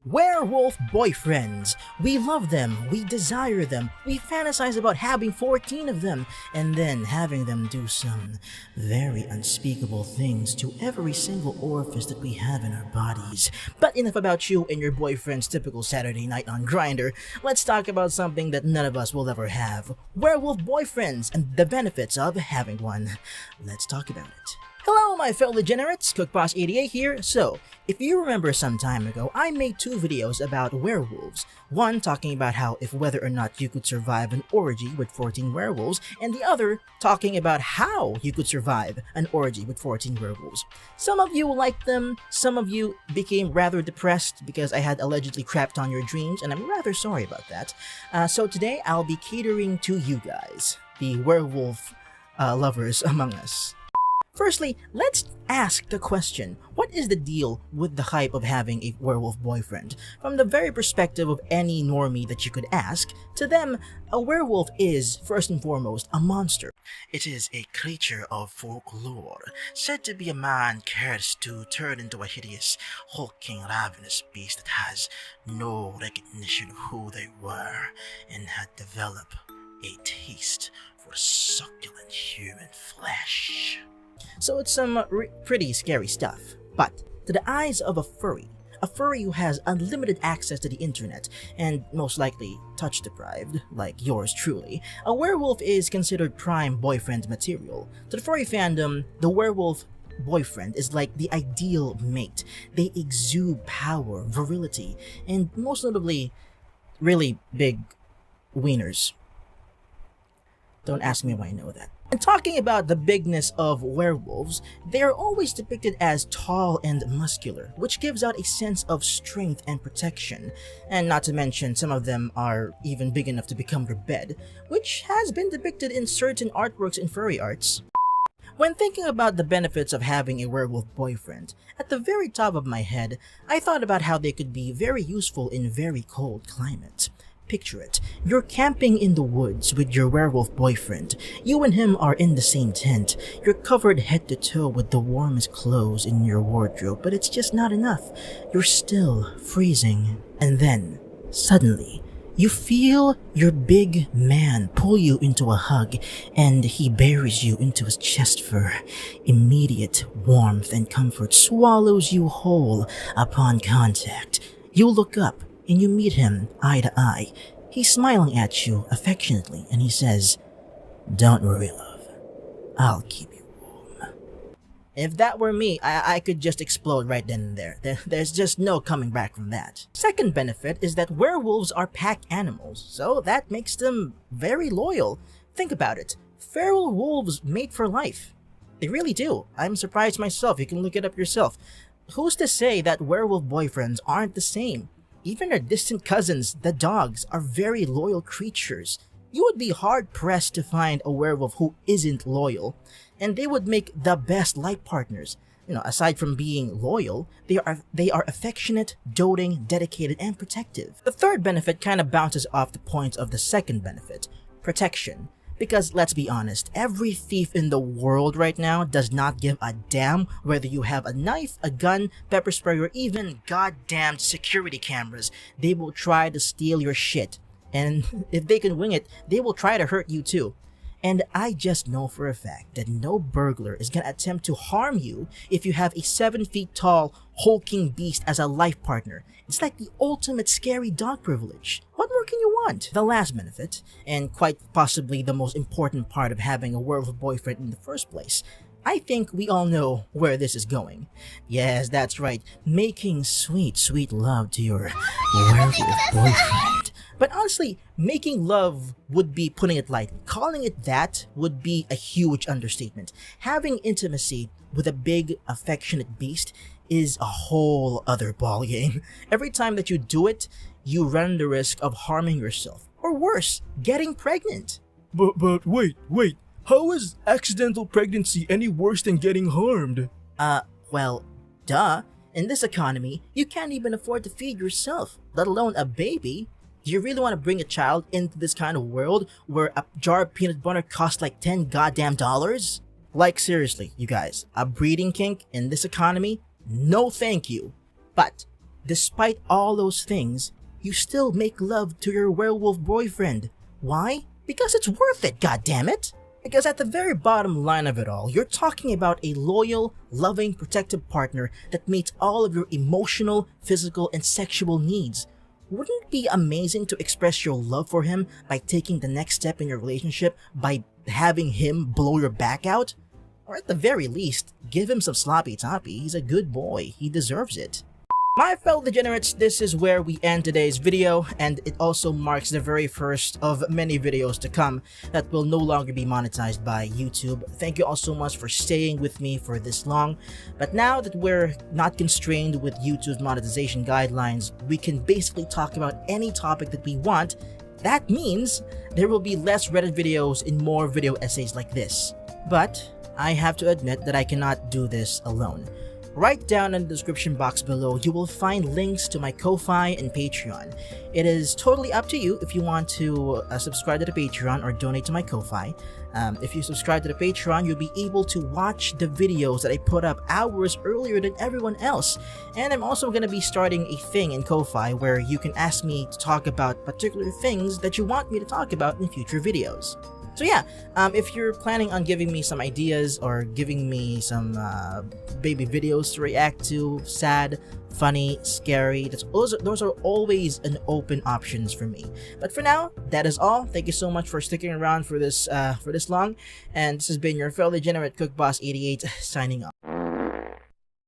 Werewolf boyfriends. We love them, we desire them, we fantasize about having 14 of them, and then having them do some very unspeakable things to every single orifice that we have in our bodies. But enough about you and your boyfriend's typical Saturday night on Grindr. Let's talk about something that none of us will ever have. Werewolf boyfriends and the benefits of having one. Let's talk about it. Hello my fellow degenerates, CookBoss88 here. So, if you remember some time ago, I made two videos about werewolves. One talking about whether or not you could survive an orgy with 14 werewolves, and the other talking about how you could survive an orgy with 14 werewolves. Some of you liked them, some of you became rather depressed because I had allegedly crapped on your dreams, and I'm rather sorry about that. So today I'll be catering to you guys, the werewolf lovers among us. Firstly, let's ask the question, what is the deal with the hype of having a werewolf boyfriend? From the very perspective of any normie that you could ask, to them, a werewolf is, first and foremost, a monster. It is a creature of folklore, said to be a man cursed to turn into a hideous, hulking, ravenous beast that has no recognition of who they were and had developed a taste for succulent human flesh. So it's some pretty scary stuff. But to the eyes of a furry who has unlimited access to the internet and most likely touch deprived, like yours truly, a werewolf is considered prime boyfriend material. To the furry fandom, the werewolf boyfriend is like the ideal mate. They exude power, virility, and most notably, really big wieners. Don't ask me why I know that. And talking about the bigness of werewolves, they are always depicted as tall and muscular, which gives out a sense of strength and protection. And not to mention, some of them are even big enough to become your bed, which has been depicted in certain artworks in furry arts. When thinking about the benefits of having a werewolf boyfriend, at the very top of my head, I thought about how they could be very useful in very cold climates. Picture it. You're camping in the woods with your werewolf boyfriend. You and him are in the same tent. You're covered head to toe with the warmest clothes in your wardrobe, but it's just not enough. You're still freezing. And then, suddenly, you feel your big man pull you into a hug, and he buries you into his chest fur. Immediate warmth and comfort swallows you whole upon contact. You look up, and you meet him eye to eye. He's smiling at you affectionately, and he says, "Don't worry, love. I'll keep you warm." If that were me, I could just explode right then and there. There's just no coming back from that. Second benefit is that werewolves are pack animals, so that makes them very loyal. Think about it. Feral wolves mate for life. They really do. I'm surprised myself. You can look it up yourself. Who's to say that werewolf boyfriends aren't the same? Even our distant cousins, the dogs, are very loyal creatures. You would be hard-pressed to find a werewolf who isn't loyal, and they would make the best life partners. Aside from being loyal, they are affectionate, doting, dedicated, and protective. The third benefit kind of bounces off the points of the second benefit, protection. Because let's be honest, every thief in the world right now does not give a damn whether you have a knife, a gun, pepper spray, or even goddamn security cameras. They will try to steal your shit. And if they can wing it, they will try to hurt you too. And I just know for a fact that no burglar is gonna attempt to harm you if you have a 7 feet tall, hulking beast as a life partner. It's like the ultimate scary dog privilege. What more can you want? The last benefit, and quite possibly the most important part of having a werewolf boyfriend in the first place, I think we all know where this is going. Yes, that's right, making sweet, sweet love to your werewolf boyfriend. But honestly, making love would be putting it lightly. Calling it that would be a huge understatement. Having intimacy with a big, affectionate beast is a whole other ballgame. Every time that you do it, you run the risk of harming yourself. Or worse, getting pregnant. But wait. How is accidental pregnancy any worse than getting harmed? Well, duh. In this economy, you can't even afford to feed yourself, let alone a baby. Do you really want to bring a child into this kind of world where a jar of peanut butter costs like $10 goddamn dollars? Like seriously, you guys, a breeding kink in this economy? No thank you. But despite all those things, you still make love to your werewolf boyfriend. Why? Because it's worth it, goddammit! Because at the very bottom line of it all, you're talking about a loyal, loving, protective partner that meets all of your emotional, physical, and sexual needs. Wouldn't it be amazing to express your love for him by taking the next step in your relationship by having him blow your back out? Or at the very least, give him some sloppy toppy. He's a good boy. He deserves it. My fellow degenerates, this is where we end today's video, and it also marks the very first of many videos to come that will no longer be monetized by YouTube. Thank you all so much for staying with me for this long, but now that we're not constrained with YouTube's monetization guidelines, we can basically talk about any topic that we want. That means there will be less Reddit videos and more video essays like this. But I have to admit that I cannot do this alone. Right down in the description box below, you will find links to my Ko-Fi and Patreon. It is totally up to you if you want to subscribe to the Patreon or donate to my Ko-Fi. If you subscribe to the Patreon, you'll be able to watch the videos that I put up hours earlier than everyone else. And I'm also going to be starting a thing in Ko-Fi where you can ask me to talk about particular things that you want me to talk about in future videos. So yeah, if you're planning on giving me some ideas or giving me some baby videos to react to, sad, funny, scary, those are always an open options for me. But for now, that is all. Thank you so much for sticking around for this long, and this has been your fellow degenerate Cook Boss 88 signing off.